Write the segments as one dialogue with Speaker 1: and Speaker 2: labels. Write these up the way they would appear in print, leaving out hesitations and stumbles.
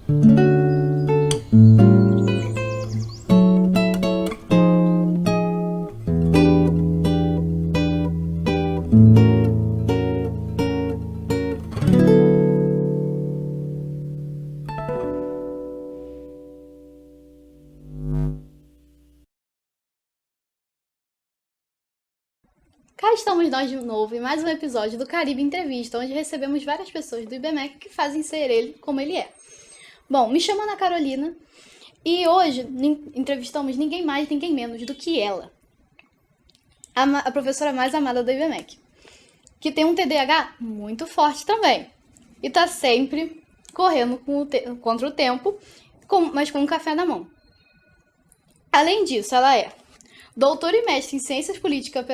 Speaker 1: Cá estamos nós de novo em mais um episódio do Caribe Entrevista, onde recebemos várias pessoas do IBMEC que fazem ser ele como ele é. Bom, me chamo Ana Carolina e hoje entrevistamos ninguém mais, ninguém menos do que ela, a professora mais amada do IBMEC, que tem um TDAH muito forte também e tá sempre correndo contra o tempo, mas com um café na mão. Além disso, ela é doutora e mestre em Ciências Políticas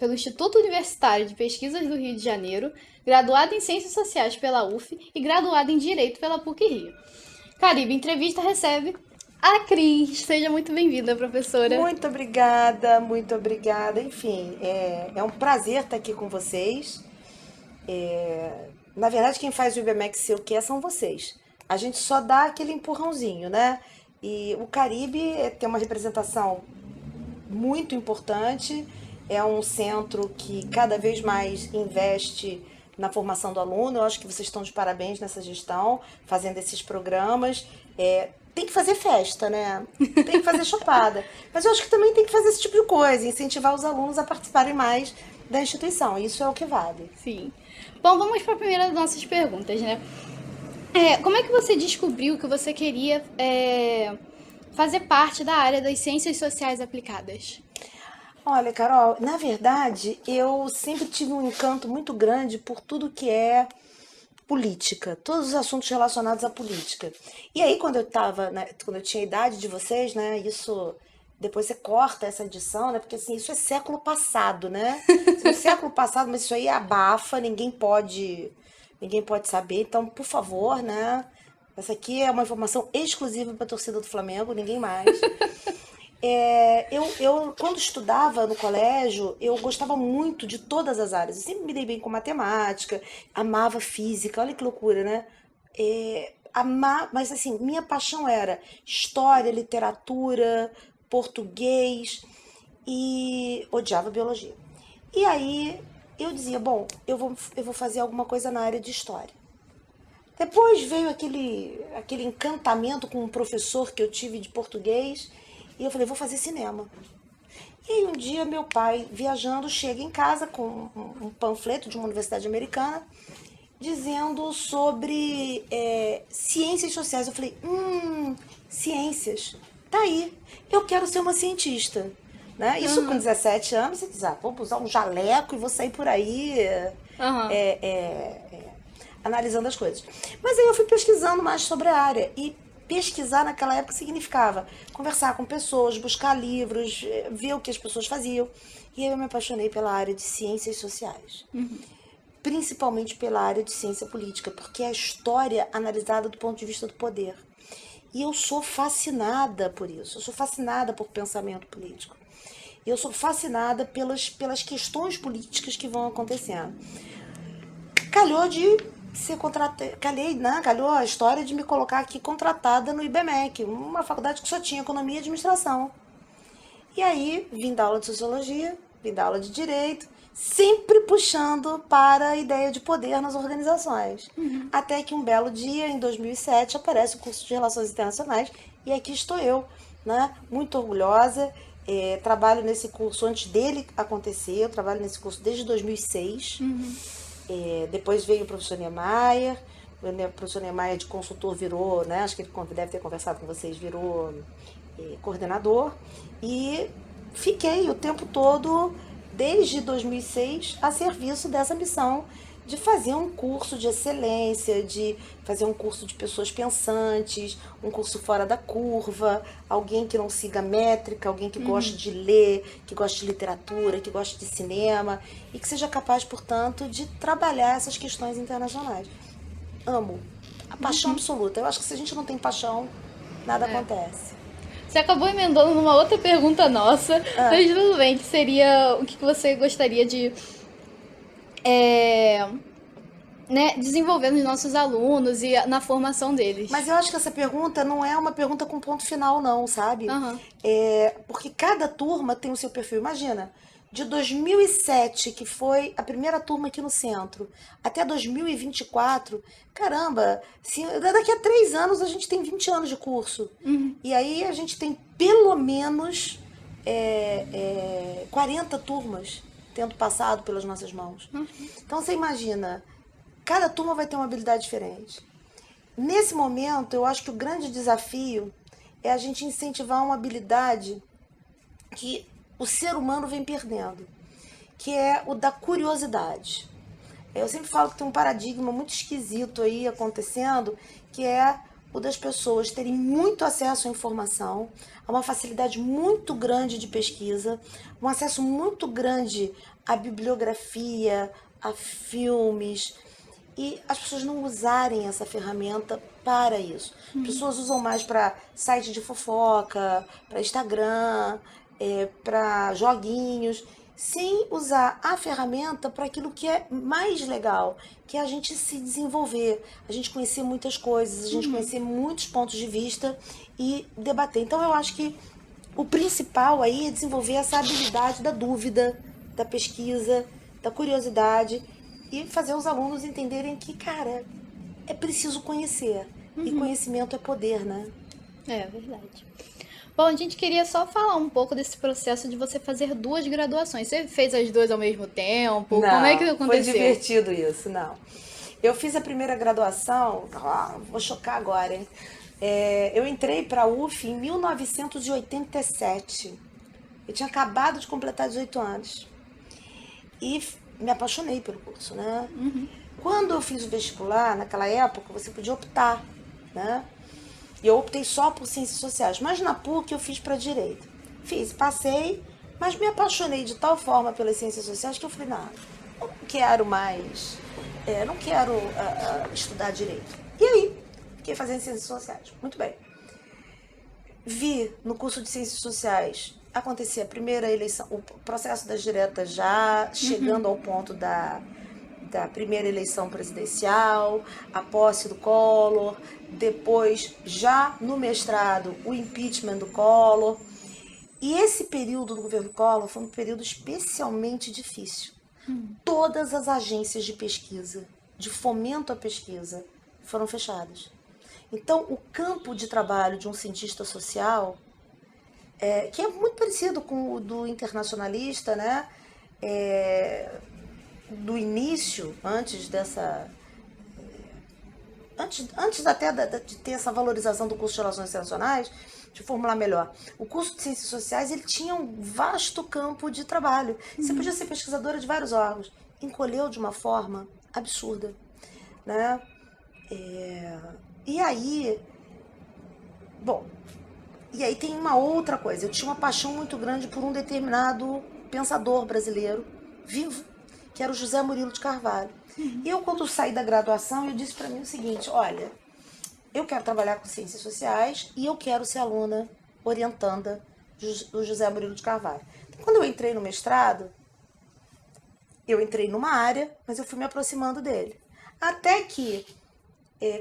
Speaker 1: pelo Instituto Universitário de Pesquisas do Rio de Janeiro, graduada em Ciências Sociais pela UF e graduada em Direito pela PUC-Rio. Caribe Entrevista recebe a Cris. Seja muito bem-vinda, professora.
Speaker 2: Muito obrigada, muito obrigada. Enfim, é um prazer estar aqui com vocês. Na verdade, quem faz o IBMEC ser o que é são vocês. A gente só dá aquele empurrãozinho, né? E o Caribe tem uma representação muito importante, é um centro que cada vez mais investe na formação do aluno. Eu acho que vocês estão de parabéns nessa gestão, fazendo esses programas. Tem que fazer festa, né? Tem que fazer chopada. Mas eu acho que também tem que fazer esse tipo de coisa, incentivar os alunos a participarem mais da instituição. Isso é o que vale.
Speaker 1: Sim. Bom, vamos para a primeira das nossas perguntas, né? Como é que você descobriu que você queria fazer parte da área das ciências sociais aplicadas?
Speaker 2: Olha, Carol, na verdade, eu sempre tive um encanto muito grande por tudo que é política, todos os assuntos relacionados à política. E aí, quando eu tinha a idade de vocês, né, isso, depois você corta essa edição, né, porque assim, isso é século passado, né? Isso é século passado, mas isso aí abafa, ninguém pode saber. Então, por favor, né, essa aqui é uma informação exclusiva para a torcida do Flamengo, ninguém mais. Quando estudava no colégio, eu gostava muito de todas as áreas. Eu sempre me dei bem com matemática, amava física, olha que loucura, né? Mas assim, minha paixão era história, literatura, português e odiava biologia. E aí eu dizia, bom, eu vou fazer alguma coisa na área de história. Depois veio aquele encantamento com um professor que eu tive de português e eu falei, vou fazer cinema. E aí um dia meu pai, viajando, chega em casa com um panfleto de uma universidade americana dizendo sobre ciências sociais. Eu falei, ciências, tá aí, eu quero ser uma cientista. Né? Isso com 17 anos, você diz, vou usar um jaleco e vou sair por aí analisando as coisas. Mas aí eu fui pesquisando mais sobre a área e pesquisar naquela época significava conversar com pessoas, buscar livros, ver o que as pessoas faziam. E aí eu me apaixonei pela área de ciências sociais. Principalmente pela área de ciência política, porque é a história analisada do ponto de vista do poder. E eu sou fascinada por isso, eu sou fascinada por pensamento político. Eu sou fascinada pelas questões políticas que vão acontecendo. Calhou de ser contratada, calhou a história de me colocar aqui contratada no IBMEC, uma faculdade que só tinha economia e administração. E aí vim dar aula de sociologia, vim dar aula de direito, sempre puxando para a ideia de poder nas organizações. Até que um belo dia, em 2007, aparece o curso de Relações Internacionais e aqui estou eu, né, muito orgulhosa. Trabalho nesse curso antes dele acontecer, eu trabalho nesse curso desde 2006. Depois veio o professor Niemeyer, o professor Niemeyer de consultor virou, né, acho que ele deve ter conversado com vocês, virou coordenador, e fiquei o tempo todo, desde 2006, a serviço dessa missão de fazer um curso de excelência, de fazer um curso de pessoas pensantes, um curso fora da curva, alguém que não siga métrica, alguém que goste de ler, que goste de literatura, que goste de cinema e que seja capaz, portanto, de trabalhar essas questões internacionais. Amo. A paixão absoluta. Eu acho que se a gente não tem paixão, nada acontece.
Speaker 1: Você acabou emendando numa outra pergunta nossa, mas tudo bem, que seria o que você gostaria de né, desenvolver nos nossos alunos e na formação deles.
Speaker 2: Mas eu acho que essa pergunta não é uma pergunta com ponto final, não, sabe?
Speaker 1: Aham.
Speaker 2: Porque cada turma tem o seu perfil. Imagina, de 2007, que foi a primeira turma aqui no centro, até 2024, caramba, daqui a 3 anos a gente tem 20 anos de curso. E aí a gente tem pelo menos 40 turmas tendo passado pelas nossas mãos. Então você imagina, cada turma vai ter uma habilidade diferente. Nesse momento, eu acho que o grande desafio é a gente incentivar uma habilidade que o ser humano vem perdendo, que é o da curiosidade. Eu sempre falo que tem um paradigma muito esquisito aí acontecendo, que é o das pessoas terem muito acesso à informação, a uma facilidade muito grande de pesquisa, um acesso muito grande à bibliografia, a filmes, e as pessoas não usarem essa ferramenta para isso. As pessoas usam mais para site de fofoca, para Instagram, para joguinhos, sem usar a ferramenta para aquilo que é mais legal, que é a gente se desenvolver, a gente conhecer muitas coisas, a gente conhecer muitos pontos de vista e debater. Então eu acho que o principal aí é desenvolver essa habilidade da dúvida, da pesquisa, da curiosidade e fazer os alunos entenderem que, cara, é preciso conhecer. E conhecimento é poder, né?
Speaker 1: É verdade. Bom, a gente queria só falar um pouco desse processo de você fazer 2 graduações. Você fez as 2 ao mesmo tempo? Como é que
Speaker 2: Não, foi
Speaker 1: aconteceu?
Speaker 2: divertido isso, não. Eu fiz a primeira graduação, vou chocar agora, hein? Eu entrei para a UF em 1987. Eu tinha acabado de completar 18 anos. E me apaixonei pelo curso, né? Quando eu fiz o vestibular, naquela época, você podia optar, né? E eu optei só por ciências sociais. Mas na PUC eu fiz para direito. Fiz, passei, mas me apaixonei de tal forma pelas ciências sociais que eu falei, não quero mais, não quero estudar direito. E aí, fiquei fazendo ciências sociais. Muito bem. Vi no curso de ciências sociais acontecer a primeira eleição, o processo das diretas já chegando ao ponto da primeira eleição presidencial, a posse do Collor, depois, já no mestrado, o impeachment do Collor. E esse período do governo Collor foi um período especialmente difícil. Todas as agências de pesquisa, de fomento à pesquisa, foram fechadas. Então, o campo de trabalho de um cientista social, que é muito parecido com o do internacionalista, né? Do início, antes até de ter essa valorização do curso de Relações Internacionais, de formular melhor, o curso de Ciências Sociais ele tinha um vasto campo de trabalho. Você podia ser pesquisadora de vários órgãos. Encolheu de uma forma absurda, né? E aí, bom, tem uma outra coisa. Eu tinha uma paixão muito grande por um determinado pensador brasileiro, vivo, que era o José Murilo de Carvalho. E eu, quando saí da graduação, eu disse para mim o seguinte, olha, eu quero trabalhar com ciências sociais e eu quero ser aluna orientanda do José Murilo de Carvalho. Então, quando eu entrei no mestrado, eu entrei numa área, mas eu fui me aproximando dele. Até que,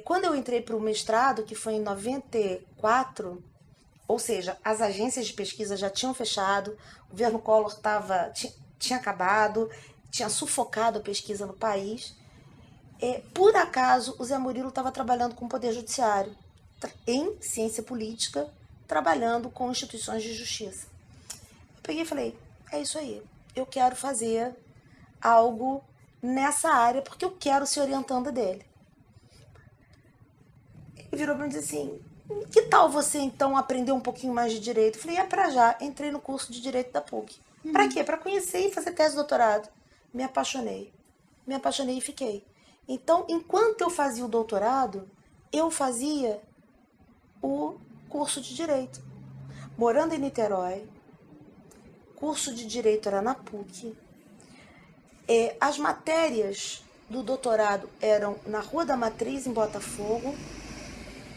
Speaker 2: quando eu entrei para o mestrado, que foi em 94, ou seja, as agências de pesquisa já tinham fechado, o governo Collor tinha acabado, tinha sufocado a pesquisa no país. Por acaso, o Zé Murilo estava trabalhando com o Poder Judiciário, em ciência política, trabalhando com instituições de justiça. Eu peguei e falei, é isso aí, eu quero fazer algo nessa área, porque eu quero ser orientanda dele. Ele virou para mim e disse assim, que tal você então aprender um pouquinho mais de direito? Eu falei, pra já. Entrei no curso de direito da PUC. Pra quê? Pra conhecer e fazer tese de doutorado. Me apaixonei e fiquei. Então, enquanto eu fazia o doutorado, eu fazia o curso de direito. Morando em Niterói, curso de direito era na PUC. As matérias do doutorado eram na Rua da Matriz, em Botafogo.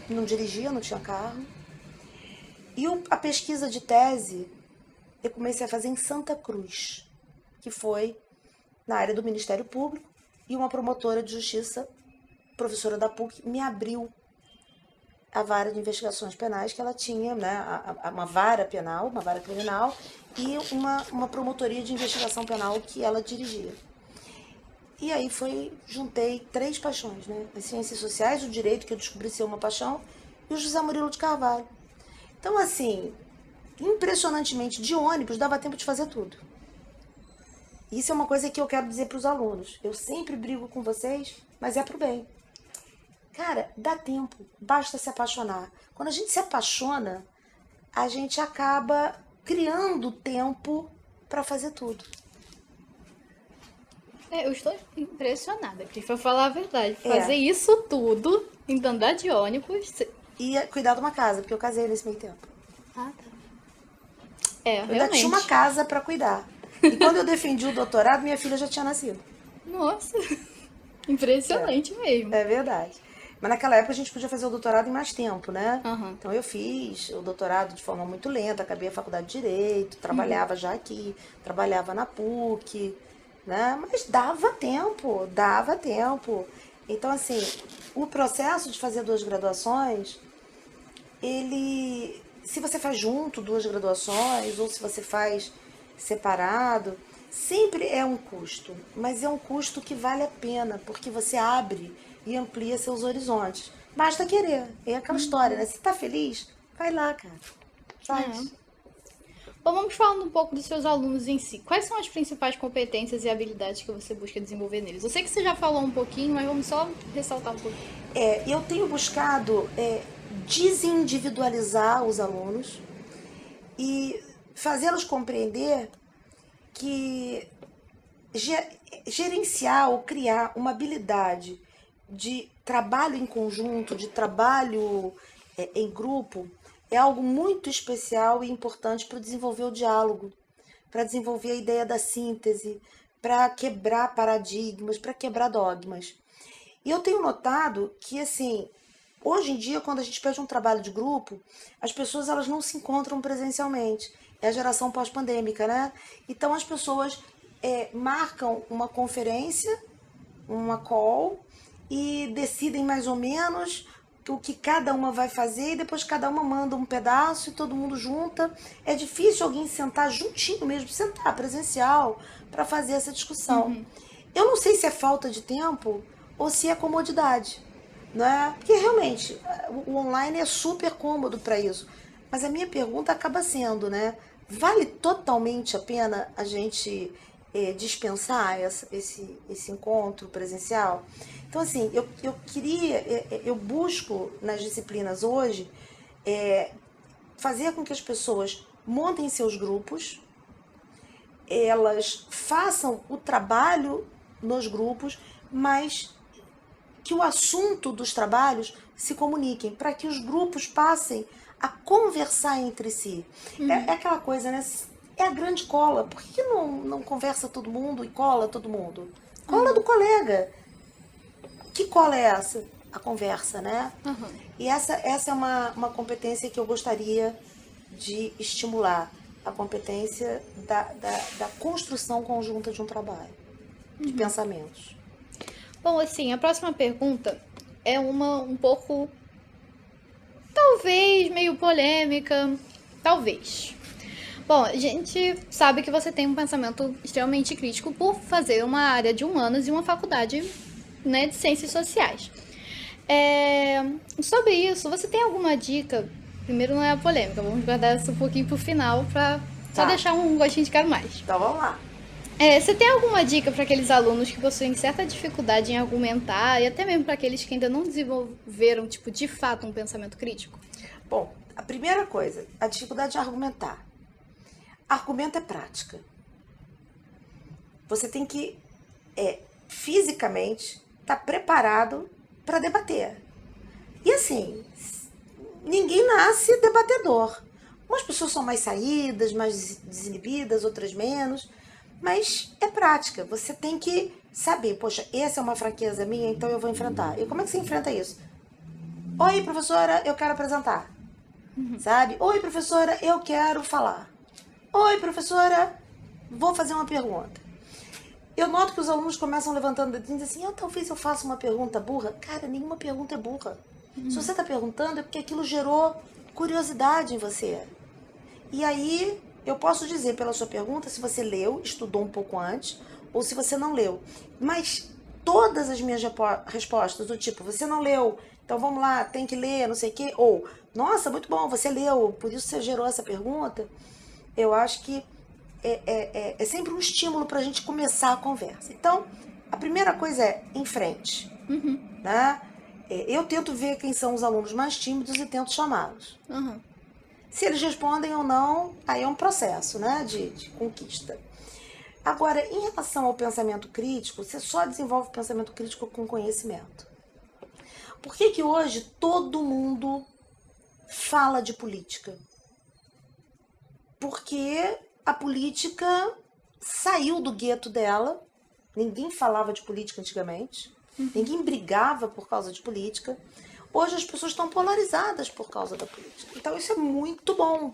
Speaker 2: Não dirigia, não tinha carro. E a pesquisa de tese eu comecei a fazer em Santa Cruz, que foi na área do Ministério Público, e uma promotora de justiça, professora da PUC, me abriu a vara de investigações penais que ela tinha, né, uma vara penal, uma vara criminal e uma promotoria de investigação penal que ela dirigia. E aí juntei 3 paixões, né? As ciências sociais, o direito, que eu descobri ser uma paixão, e o José Murilo de Carvalho. Então, assim, impressionantemente, de ônibus dava tempo de fazer tudo. Isso é uma coisa que eu quero dizer para os alunos. Eu sempre brigo com vocês, mas é pro bem. Cara, dá tempo, basta se apaixonar. Quando a gente se apaixona, a gente acaba criando tempo para fazer tudo.
Speaker 1: Eu estou impressionada, Cris, pra falar a verdade. Fazer isso tudo, então andar de ônibus.
Speaker 2: E cuidar de uma casa, porque eu casei nesse meio tempo.
Speaker 1: Ah, tá. Eu
Speaker 2: ainda tinha uma casa para cuidar. E quando eu defendi o doutorado, minha filha já tinha nascido.
Speaker 1: Nossa, impressionante mesmo.
Speaker 2: É verdade. Mas naquela época a gente podia fazer o doutorado em mais tempo, né?
Speaker 1: Uhum.
Speaker 2: Então eu fiz o doutorado de forma muito lenta, acabei a faculdade de Direito, trabalhava já aqui, trabalhava na PUC, né? Mas dava tempo, dava tempo. Então, assim, o processo de fazer 2 graduações, se você faz junto 2 graduações, ou se você faz separado, sempre é um custo, mas é um custo que vale a pena, porque você abre e amplia seus horizontes. Basta querer. É aquela história, né? Se tá feliz, vai lá, cara. Faz.
Speaker 1: Bom, vamos falando um pouco dos seus alunos em si. Quais são as principais competências e habilidades que você busca desenvolver neles? Eu sei que você já falou um pouquinho, mas vamos só ressaltar um pouquinho.
Speaker 2: Eu tenho buscado desindividualizar os alunos e fazê-los compreender que gerenciar ou criar uma habilidade de trabalho em conjunto, de trabalho em grupo, é algo muito especial e importante para desenvolver o diálogo, para desenvolver a ideia da síntese, para quebrar paradigmas, para quebrar dogmas. E eu tenho notado que, assim, hoje em dia, quando a gente pede um trabalho de grupo, as pessoas elas não se encontram presencialmente. É a geração pós-pandêmica, né? Então as pessoas marcam uma conferência, uma call, e decidem mais ou menos o que cada uma vai fazer, e depois cada uma manda um pedaço e todo mundo junta. É difícil alguém sentar juntinho mesmo, sentar presencial, para fazer essa discussão.
Speaker 1: Uhum.
Speaker 2: Eu não sei se é falta de tempo ou se é comodidade, né? Porque realmente o online é super cômodo para isso. Mas a minha pergunta acaba sendo, né? Vale totalmente a pena a gente dispensar esse encontro presencial? Então, assim, eu busco nas disciplinas hoje fazer com que as pessoas montem seus grupos, elas façam o trabalho nos grupos, mas que o assunto dos trabalhos se comuniquem, para que os grupos passem a conversar entre si. É aquela coisa, né? É a grande cola. Por que não conversa todo mundo e cola todo mundo? Cola do colega. Que cola é essa? A conversa, né? E essa é uma competência que eu gostaria de estimular. A competência da construção conjunta de um trabalho, de pensamentos.
Speaker 1: Bom, assim, a próxima pergunta é uma um pouco, talvez, meio polêmica, talvez. Bom, a gente sabe que você tem um pensamento extremamente crítico por fazer uma área de humanas e uma faculdade, né, de ciências sociais. Sobre isso, você tem alguma dica? Primeiro, não é a polêmica, vamos guardar isso um pouquinho pro final pra só deixar um gostinho de quero mais.
Speaker 2: Então vamos lá.
Speaker 1: Você tem alguma dica para aqueles alunos que possuem certa dificuldade em argumentar e até mesmo para aqueles que ainda não desenvolveram, tipo, de fato, um pensamento crítico?
Speaker 2: Bom, a primeira coisa, a dificuldade de argumentar. Argumento é prática. Você tem que, fisicamente, estar preparado para debater. E assim, ninguém nasce debatedor. Umas pessoas são mais saídas, mais desinibidas, outras menos. Mas é prática, você tem que saber, poxa, essa é uma fraqueza minha, então eu vou enfrentar. E como é que você enfrenta isso? Oi, professora, eu quero apresentar. Sabe? Oi, professora, eu quero falar. Oi, professora, vou fazer uma pergunta. Eu noto que os alunos começam levantando o dedinho e dizem assim, talvez eu faça uma pergunta burra. Cara, nenhuma pergunta é burra. Se você está perguntando é porque aquilo gerou curiosidade em você. E aí, eu posso dizer pela sua pergunta se você leu, estudou um pouco antes, ou se você não leu. Mas todas as minhas respostas, do tipo, você não leu, então vamos lá, tem que ler, não sei o quê, ou, nossa, muito bom, você leu, por isso você gerou essa pergunta, eu acho que é sempre um estímulo para a gente começar a conversa. Então, a primeira coisa é em frente. Né? Eu tento ver quem são os alunos mais tímidos e tento chamá-los. Se eles respondem ou não, aí é um processo, né, de conquista. Agora, em relação ao pensamento crítico, você só desenvolve o pensamento crítico com conhecimento. Por que hoje todo mundo fala de política? Porque a política saiu do gueto dela, ninguém falava de política antigamente, ninguém brigava por causa de política. Hoje as pessoas estão polarizadas por causa da política. Então isso é muito bom.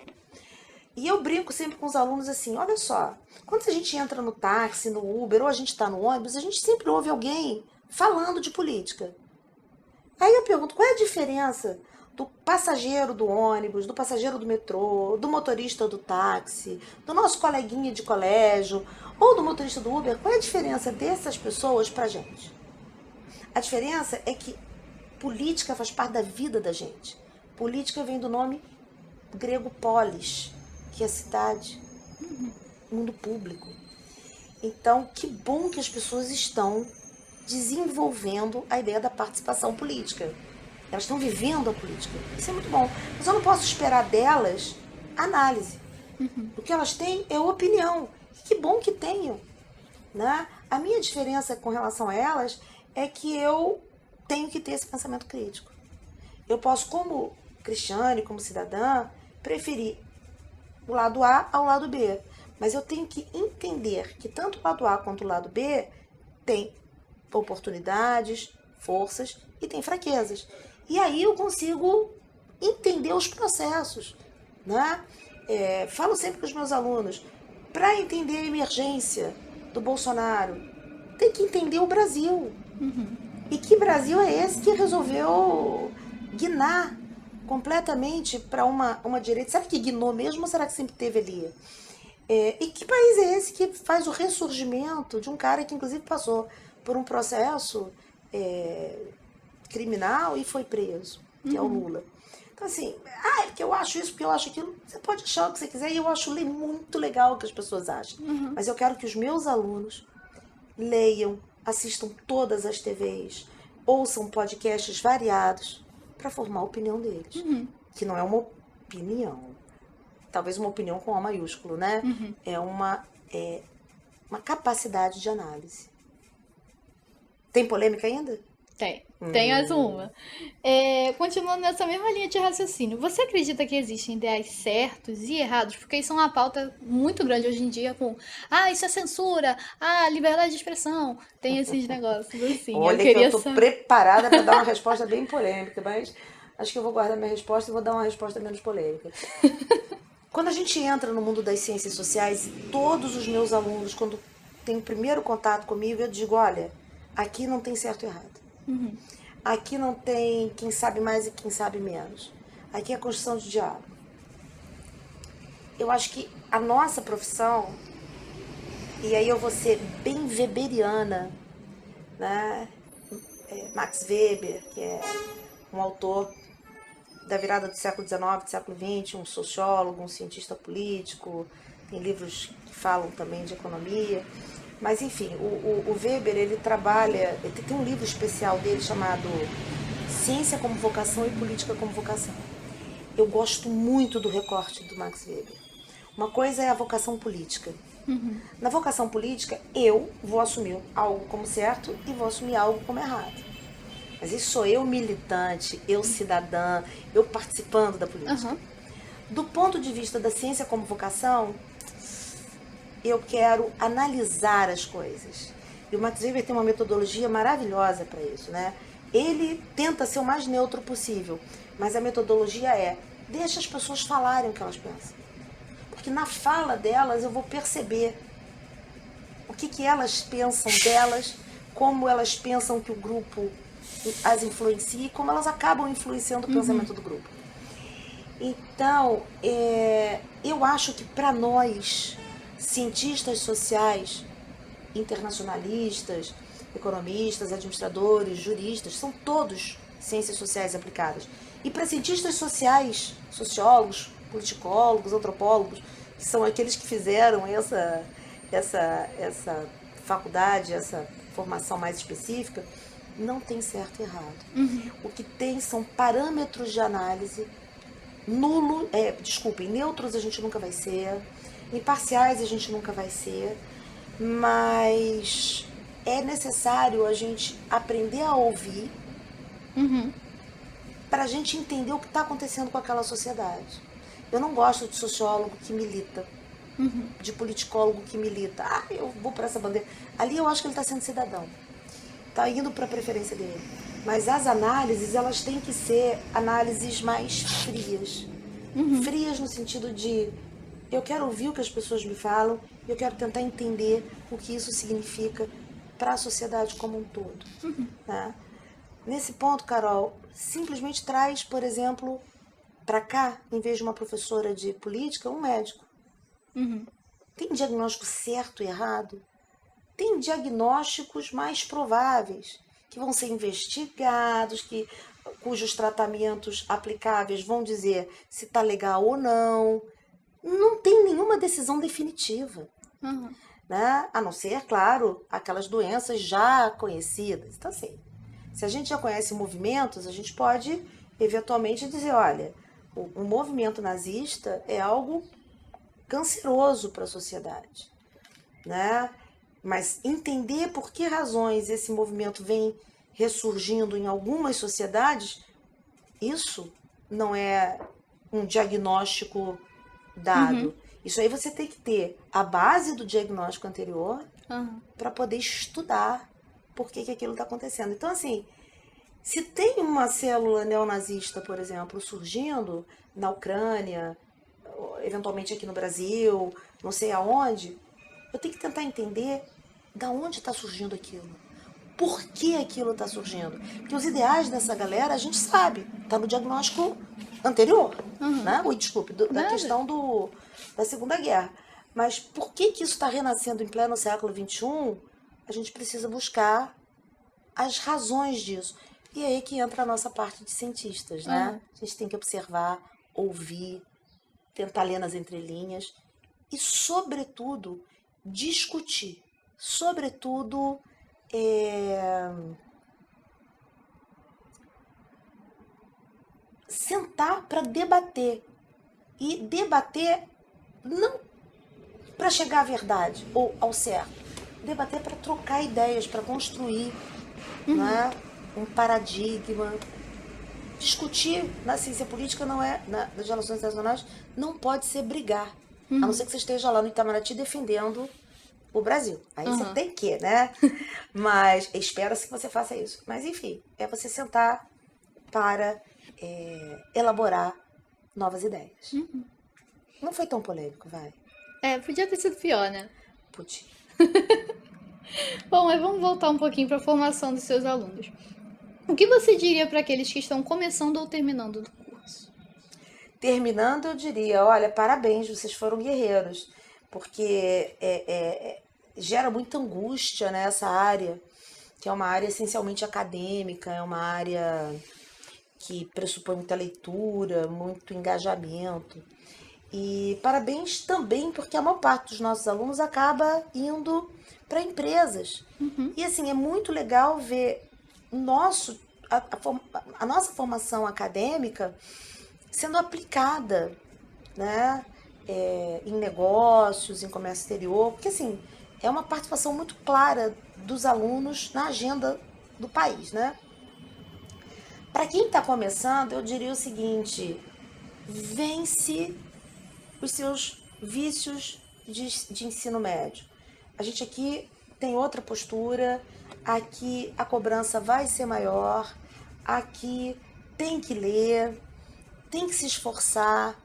Speaker 2: E eu brinco sempre com os alunos assim, olha só, quando a gente entra no táxi, no Uber, ou a gente está no ônibus, a gente sempre ouve alguém falando de política. Aí eu pergunto, qual é a diferença do passageiro do ônibus, do passageiro do metrô, do motorista do táxi, do nosso coleguinha de colégio, ou do motorista do Uber? Qual é a diferença dessas pessoas pra gente? A diferença é que política faz parte da vida da gente. Política vem do nome grego polis, que é cidade, mundo público. Então, que bom que as pessoas estão desenvolvendo a ideia da participação política. Elas estão vivendo a política. Isso é muito bom. Mas eu não posso esperar delas análise. O que elas têm é opinião. Que bom que tenham. Né? A minha diferença com relação a elas é que eu tenho que ter esse pensamento crítico. Eu posso, como Cristiane, como cidadã, preferir o lado A ao lado B. Mas eu tenho que entender que tanto o lado A quanto o lado B tem oportunidades, forças e tem fraquezas. E aí eu consigo entender os processos. Né? Falo sempre com os meus alunos, para entender a emergência do Bolsonaro, tem que entender o Brasil. E que Brasil é esse que resolveu guinar completamente para uma direita? Será que guinou mesmo ou será que sempre teve ali? E que país é esse que faz o ressurgimento de um cara que inclusive passou por um processo criminal e foi preso, que é o Lula. Então assim, é porque eu acho isso, porque eu acho aquilo. Você pode achar o que você quiser e eu acho muito legal o que as pessoas acham. Mas eu quero que os meus alunos leiam, assistam todas as TVs, ouçam podcasts variados para formar a opinião deles. Que não é uma opinião, talvez uma opinião com A maiúsculo, né? É uma capacidade de análise. Tem polêmica ainda?
Speaker 1: Tem mais uma. Continuando nessa mesma linha de raciocínio, você acredita que existem ideais certos e errados? Porque isso é uma pauta muito grande hoje em dia com isso é censura, liberdade de expressão, tem esses negócios assim.
Speaker 2: Olha, eu tô preparada para dar uma resposta bem polêmica, mas acho que eu vou guardar minha resposta e vou dar uma resposta menos polêmica. Quando a gente entra no mundo das ciências sociais, todos os meus alunos, quando tem o primeiro contato comigo, eu digo, olha, aqui não tem certo e errado. Aqui não tem quem sabe mais e quem sabe menos. Aqui é a construção de diálogo. Eu acho que a nossa profissão, e aí eu vou ser bem weberiana, né? Max Weber, que é um autor da virada do século XIX, do século XX, um sociólogo, um cientista político, tem livros que falam também de economia. Mas, enfim, o Weber, ele tem um livro especial dele chamado Ciência como Vocação e Política como Vocação. Eu gosto muito do recorte do Max Weber. Uma coisa é a vocação política. Na vocação política, eu vou assumir algo como certo e vou assumir algo como errado. Mas isso sou eu militante, eu cidadã, eu participando da política. Do ponto de vista da ciência como vocação, eu quero analisar as coisas. E o Max Weber tem uma metodologia maravilhosa para isso, né? Ele tenta ser o mais neutro possível, mas a metodologia deixa as pessoas falarem o que elas pensam. Porque na fala delas eu vou perceber o que elas pensam delas, como elas pensam que o grupo as influencia e como elas acabam influenciando o pensamento do grupo. Então, eu acho que para nós, cientistas sociais, internacionalistas, economistas, administradores, juristas, são todos ciências sociais aplicadas. E para cientistas sociais, sociólogos, politicólogos, antropólogos, que são aqueles que fizeram essa faculdade, essa formação mais específica, não tem certo e errado. O que tem são parâmetros de análise neutros a gente nunca vai ser, imparciais a gente nunca vai ser, mas é necessário a gente aprender a ouvir para a gente entender o que está acontecendo com aquela sociedade. Eu não gosto de sociólogo que milita, de politicólogo que milita. Eu vou para essa bandeira. Ali eu acho que ele está sendo cidadão, está indo para a preferência dele. Mas as análises, elas têm que ser análises mais frias. Frias no sentido de eu quero ouvir o que as pessoas me falam e eu quero tentar entender o que isso significa para a sociedade como um todo. Né? Nesse ponto, Carol, simplesmente traz, por exemplo, para cá, em vez de uma professora de política, um médico. Tem diagnóstico certo e errado? Tem diagnósticos mais prováveis, que vão ser investigados, cujos tratamentos aplicáveis vão dizer se está legal ou não. Não tem nenhuma decisão definitiva. Né? A não ser, claro, aquelas doenças já conhecidas. Então, assim, se a gente já conhece movimentos, a gente pode, eventualmente, dizer, olha, o movimento nazista é algo canceroso para a sociedade. Né? Mas entender por que razões esse movimento vem ressurgindo em algumas sociedades, isso não é um diagnóstico dado. Isso aí você tem que ter a base do diagnóstico anterior para poder estudar por que aquilo está acontecendo. Então, assim, se tem uma célula neonazista, por exemplo, surgindo na Ucrânia, eventualmente aqui no Brasil, não sei aonde, eu tenho que tentar entender da onde está surgindo aquilo. Por que aquilo está surgindo? Porque os ideais dessa galera, a gente sabe, está no diagnóstico anterior, né? Desculpe, da questão da Segunda Guerra. Mas por que isso está renascendo em pleno século XXI? A gente precisa buscar as razões disso. E é aí que entra a nossa parte de cientistas, né? A gente tem que observar, ouvir, tentar ler nas entrelinhas e, sobretudo, discutir. Sobretudo, sentar para debater. E debater não para chegar à verdade ou ao certo. Debater para trocar ideias, para construir né, um paradigma. Discutir na ciência política não é, nas relações internacionais, não pode ser brigar. A não ser que você esteja lá no Itamaraty defendendo o Brasil. Aí você tem que, né? Mas espera-se que você faça isso. Mas, enfim, é você sentar para elaborar novas ideias. Não foi tão polêmico, vai.
Speaker 1: Podia ter sido pior, né?
Speaker 2: Podia.
Speaker 1: Bom, mas vamos voltar um pouquinho para a formação dos seus alunos. O que você diria para aqueles que estão começando ou terminando do curso?
Speaker 2: Terminando, eu diria, olha, parabéns, vocês foram guerreiros, porque gera muita angústia nessa área, que é uma área essencialmente acadêmica, é uma área que pressupõe muita leitura, muito engajamento. E parabéns também porque a maior parte dos nossos alunos acaba indo para empresas. E assim, é muito legal ver a nossa formação acadêmica sendo aplicada, né, em negócios, em comércio exterior, porque assim, é uma participação muito clara dos alunos na agenda do país, né? Para quem está começando, eu diria o seguinte: vence os seus vícios de ensino médio. A gente aqui tem outra postura, aqui a cobrança vai ser maior, aqui tem que ler, tem que se esforçar,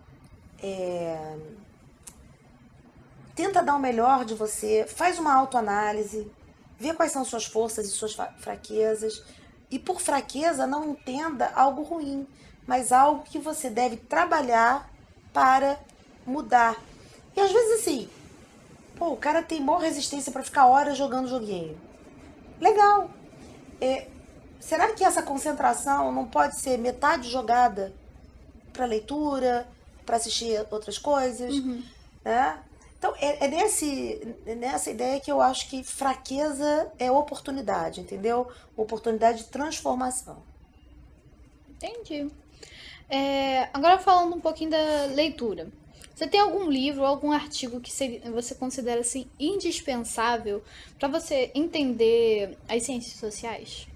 Speaker 2: tenta dar o melhor de você, faz uma autoanálise, vê quais são suas forças e suas fraquezas. E por fraqueza, não entenda algo ruim, mas algo que você deve trabalhar para mudar. E às vezes assim, pô, o cara tem maior resistência para ficar horas jogando joguinho. Legal. Será que essa concentração não pode ser metade jogada para leitura, para assistir outras coisas, né? Então, nessa ideia que eu acho que fraqueza é oportunidade, entendeu? Oportunidade de transformação.
Speaker 1: Entendi. Agora falando um pouquinho da leitura. Você tem algum livro, algum artigo que você considera assim indispensável para você entender as ciências sociais?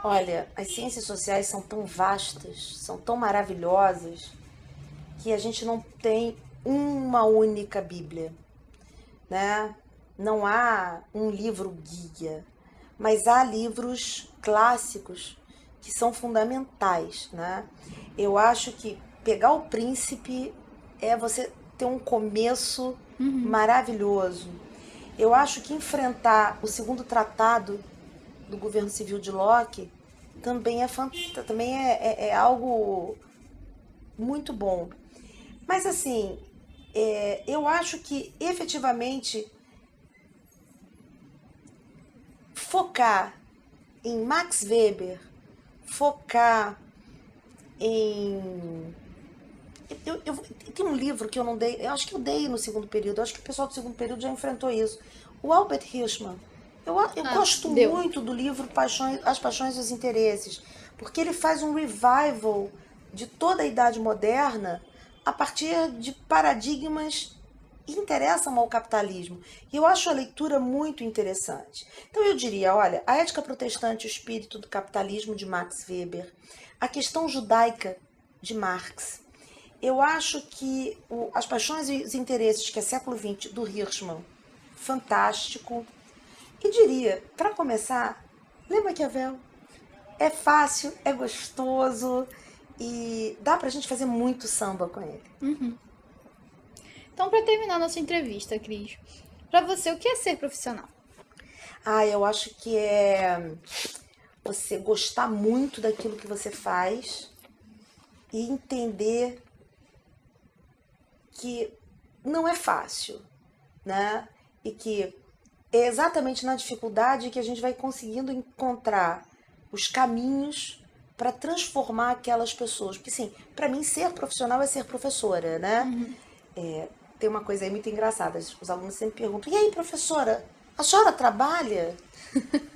Speaker 2: Olha, as ciências sociais são tão vastas, são tão maravilhosas, que a gente não tem uma única Bíblia, né? Não há um livro guia, mas há livros clássicos que são fundamentais, né? Eu acho que pegar o Príncipe é você ter um começo maravilhoso. Eu acho que enfrentar o segundo tratado do governo civil de Locke também é algo muito bom. Mas assim, eu acho que efetivamente focar em Max Weber, focar em... tem um livro que eu não dei, eu acho que eu dei no segundo período, eu acho que o pessoal do segundo período já enfrentou isso. O Albert Hirschman. Eu gosto muito do livro As Paixões e os Interesses, porque ele faz um revival de toda a Idade Moderna a partir de paradigmas que interessam ao capitalismo. E eu acho a leitura muito interessante. Então eu diria, olha, A Ética Protestante e o Espírito do Capitalismo, de Max Weber, A Questão Judaica, de Marx. Eu acho que As Paixões e os Interesses, que é século XX, do Hirschman, fantástico. E diria, para começar, lê Maquiavel. É fácil, é gostoso e dá pra gente fazer muito samba com ele.
Speaker 1: Então, para terminar nossa entrevista, Cris, para você, o que é ser profissional?
Speaker 2: Eu acho que é você gostar muito daquilo que você faz e entender que não é fácil, né? E que é exatamente na dificuldade que a gente vai conseguindo encontrar os caminhos para transformar aquelas pessoas. Porque, assim, para mim, ser profissional é ser professora, né? Tem uma coisa aí muito engraçada. Os alunos sempre perguntam, e aí, professora, a senhora trabalha?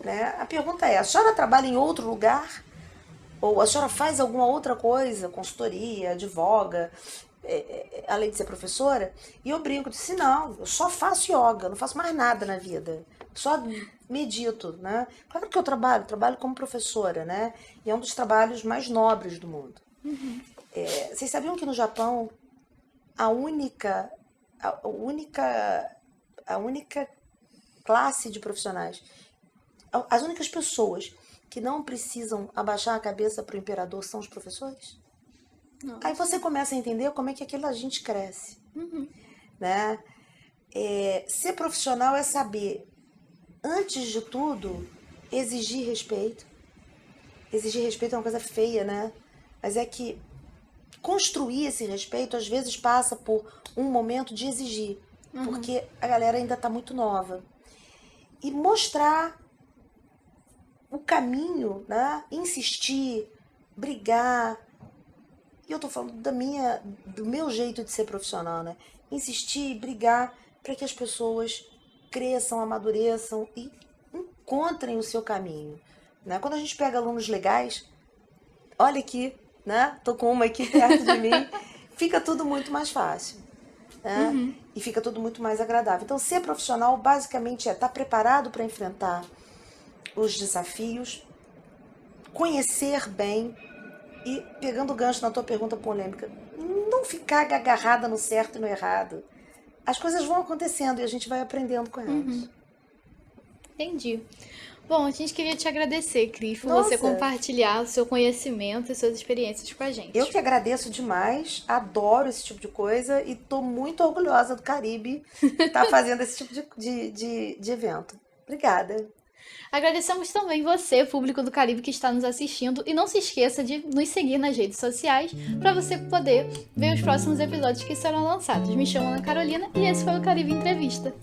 Speaker 2: Né? A pergunta é, a senhora trabalha em outro lugar? Ou a senhora faz alguma outra coisa, consultoria, advoga, além de ser professora? E eu brinco, disse, não, eu só faço yoga, não faço mais nada na vida. Só medito, né? Claro que eu trabalho como professora, né? E é um dos trabalhos mais nobres do mundo. Vocês sabiam que no Japão a única classe de profissionais, as únicas pessoas que não precisam abaixar a cabeça para o imperador são os professores?
Speaker 1: Nossa.
Speaker 2: Aí você começa a entender como é que aquela gente cresce. Né? Ser profissional é saber, antes de tudo, exigir respeito. Exigir respeito é uma coisa feia, né? Mas é que construir esse respeito às vezes passa por um momento de exigir, porque a galera ainda está muito nova. E mostrar o caminho, né? Insistir, brigar. E eu tô falando do meu jeito de ser profissional, né? Insistir, brigar para que as pessoas cresçam, amadureçam e encontrem o seu caminho, né? Quando a gente pega alunos legais, olha aqui, né? Tô com uma aqui perto de mim, fica tudo muito mais fácil, né? E fica tudo muito mais agradável. Então, ser profissional basicamente é estar preparado para enfrentar os desafios, conhecer bem e, pegando o gancho na tua pergunta polêmica, não ficar agarrada no certo e no errado. As coisas vão acontecendo e a gente vai aprendendo com elas.
Speaker 1: Entendi. Bom, a gente queria te agradecer, Cris, por
Speaker 2: Nossa.
Speaker 1: você compartilhar o seu conhecimento e suas experiências com a gente.
Speaker 2: Eu que agradeço demais, adoro esse tipo de coisa e tô muito orgulhosa do Caribe estar fazendo esse tipo de evento. Obrigada.
Speaker 1: Agradecemos também você, público do Caribe, que está nos assistindo. E não se esqueça de nos seguir nas redes sociais para você poder ver os próximos episódios que serão lançados. Me chamo Ana Carolina e esse foi o Caribe Entrevista.